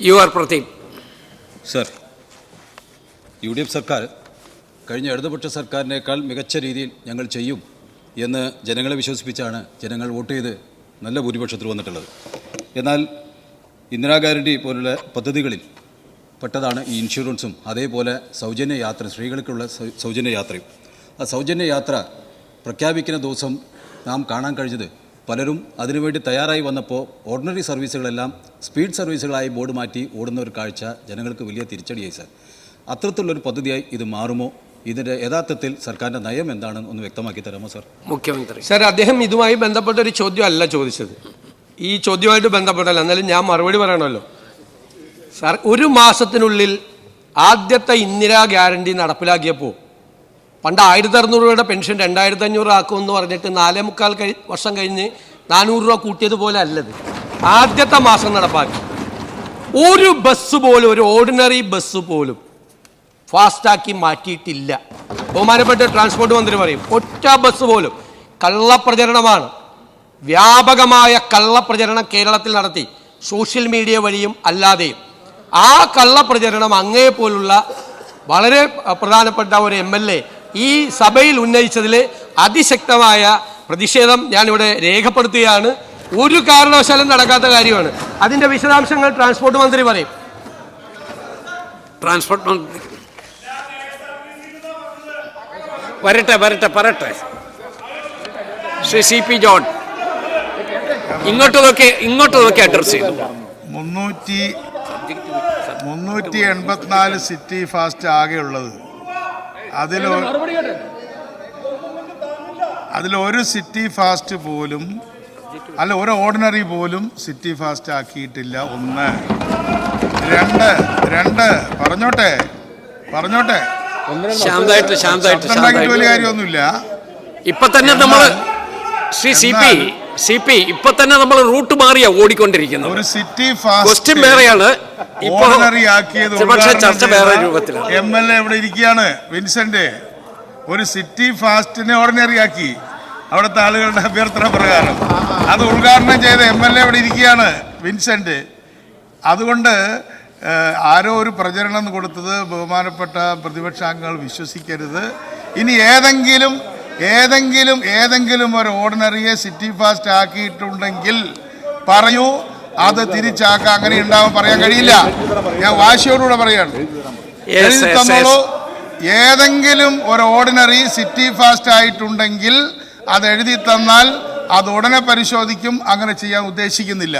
You are Pradeep. Sir, UDF സർക്കാർ കഴിഞ്ഞ ഇടതുപക്ഷ സർക്കാരിനേക്കാൾ മികച്ച രീതിയിൽ ഞങ്ങൾ ചെയ്യും എന്ന് ജനങ്ങളെ വിശ്വസിപ്പിച്ചാണ് ജനങ്ങൾ വോട്ട് ചെയ്ത് നല്ല ഭൂരിപക്ഷത്തിൽ വന്നിട്ടുള്ളത്. എന്നാൽ ഇന്ദിരാ ഗ്യാരണ്ടി പോലുള്ള പദ്ധതികളിൽ പെട്ടതാണ് ഈ ഇൻഷുറൻസും അതേപോലെ സൗജന്യ യാത്ര, സ്ത്രീകൾക്കുള്ള സൗജന്യ യാത്രയും. ആ സൗജന്യ യാത്ര പ്രഖ്യാപിക്കുന്ന ദിവസം നാം കാണാൻ കഴിഞ്ഞത് പലരും അതിനുവേണ്ടി തയ്യാറായി വന്നപ്പോൾ ഓർഡിനറി സർവീസുകളെല്ലാം സ്പീഡ് സർവീസുകളായി ബോർഡ് മാറ്റി ഓടുന്ന ഒരു കാഴ്ച ജനങ്ങൾക്ക് വലിയ തിരിച്ചടിയായി. സാർ, അത്തരത്തിലുള്ളൊരു പദ്ധതിയായി ഇത് മാറുമോ? ഇതിൻ്റെ യഥാർത്ഥത്തിൽ സർക്കാരിൻ്റെ നയം എന്താണെന്ന് ഒന്ന് വ്യക്തമാക്കി തരാമോ സാർ? മുഖ്യമന്ത്രി. സാർ, അദ്ദേഹം ഇതുമായി ബന്ധപ്പെട്ടൊരു ചോദ്യമല്ല ചോദിച്ചത്. ഈ ചോദ്യമായിട്ട് ബന്ധപ്പെട്ടല്ല, എന്നാലും ഞാൻ മറുപടി പറയണമല്ലോ. സാർ, ഒരു മാസത്തിനുള്ളിൽ ആദ്യത്തെ ഇന്ദിരാ ഗ്യാരണ്ടി നടപ്പിലാക്കിയപ്പോൾ പണ്ട് 1600 രൂപയുടെ പെൻഷൻ 2500 ആക്കുമെന്ന് പറഞ്ഞിട്ട് 4.25 വർഷം കഴിഞ്ഞ് 400 രൂപ കൂട്ടിയതുപോലെ അല്ലത്. ആദ്യത്തെ മാസം നടപ്പാക്കി. ഒരു ബസ് പോലും, ഒരു ഓർഡിനറി ബസ് പോലും ഫാസ്റ്റാക്കി മാറ്റിയിട്ടില്ല. ബഹുമാനപ്പെട്ട ട്രാൻസ്പോർട്ട് മന്ത്രി പറയും, ഒറ്റ ബസ് പോലും. കള്ളപ്രചരണമാണ്, വ്യാപകമായ കള്ളപ്രചരണം കേരളത്തിൽ നടത്തി, സോഷ്യൽ മീഡിയ വഴിയും അല്ലാതെയും. ആ കള്ളപ്രചരണം അങ്ങേ പോലുള്ള വളരെ പ്രധാനപ്പെട്ട ഒരു MLA ഈ സഭയിൽ ഉന്നയിച്ചതിൽ അതിശക്തമായ പ്രതിഷേധം ഞാനിവിടെ രേഖപ്പെടുത്തുകയാണ്. ഒരു കാരണവശാലും നടക്കാത്ത കാര്യമാണ്. അതിൻ്റെ വിശദാംശങ്ങൾ ട്രാൻസ്പോർട്ട് മന്ത്രി പറയും. ട്രാൻസ്പോർട്ട് മന്ത്രി പറയട്ടെ. ശ്രീ CP ജോൺ ഇങ്ങോട്ട് നോക്കി അഡ്രസ് ചെയ്തു. 384 സിറ്റി ഫാസ്റ്റ് ആകെയുള്ളത്. അതിലൊരു സിറ്റി ഫാസ്റ്റ് പോലും അല്ല, ഒരു ഓർഡിനറി പോലും സിറ്റി ഫാസ്റ്റ് ആക്കിയിട്ടില്ല. 1, 2 പറഞ്ഞോട്ടെ ശാന്തമായിട്ട് വലിയ കാര്യമൊന്നുമില്ല. ഇപ്പൊ തന്നെ നമ്മൾ ശ്രീ CP ഇപ്പൊ തന്നെ നമ്മൾ റൂട്ട് മാറിയാ ഓടിക്കൊണ്ടിരിക്കുന്നത്. ഒരു സിറ്റി ഫാസ്റ്റ് ക്വസ്റ്റ്യൻ വേറെയാണ്, ഓർഡിനറി ആക്കിയത്. ചർച്ച വേറെ രൂപത്തിലാണ്. MLA ഇവിടെ ഇരിക്കുകയാണ്, വിൻസെന്റ്. ഒരു സിറ്റി ഫാസ്റ്റിനെ ഓർഡിനറി ആക്കി അവിടുത്തെ ആളുകളുടെ അഭ്യർത്ഥന പ്രകാരം. അത് ഉദ്ഘാടനം ചെയ്ത MLA ഇവിടെ ഇരിക്കുകയാണ്, വിൻസെന്റ്. അതുകൊണ്ട് ആരോ ഒരു പ്രചരണം കൊടുത്തത് ബഹുമാനപ്പെട്ട പ്രതിപക്ഷാംഗങ്ങൾ വിശ്വസിക്കരുത്. ഇനി ഏതെങ്കിലും ഒരു ഓർഡിനറിയെ സിറ്റി ഫാസ്റ്റ് ആക്കിയിട്ടുണ്ടെങ്കിൽ പറയൂ, അത് തിരിച്ചാക്കാം. അങ്ങനെ ഉണ്ടാവാൻ പറയാൻ കഴിയില്ല. ഞാൻ വാശിയോടുകൂടെ പറയാണ്, എഴുതി തന്നോളൂ. ഏതെങ്കിലും ഒരു ഓർഡിനറി സിറ്റി ഫാസ്റ്റ് ആയിട്ടുണ്ടെങ്കിൽ അത് എഴുതി തന്നാൽ അത് ഉടനെ പരിശോധിക്കും. അങ്ങനെ ചെയ്യാൻ ഉദ്ദേശിക്കുന്നില്ല.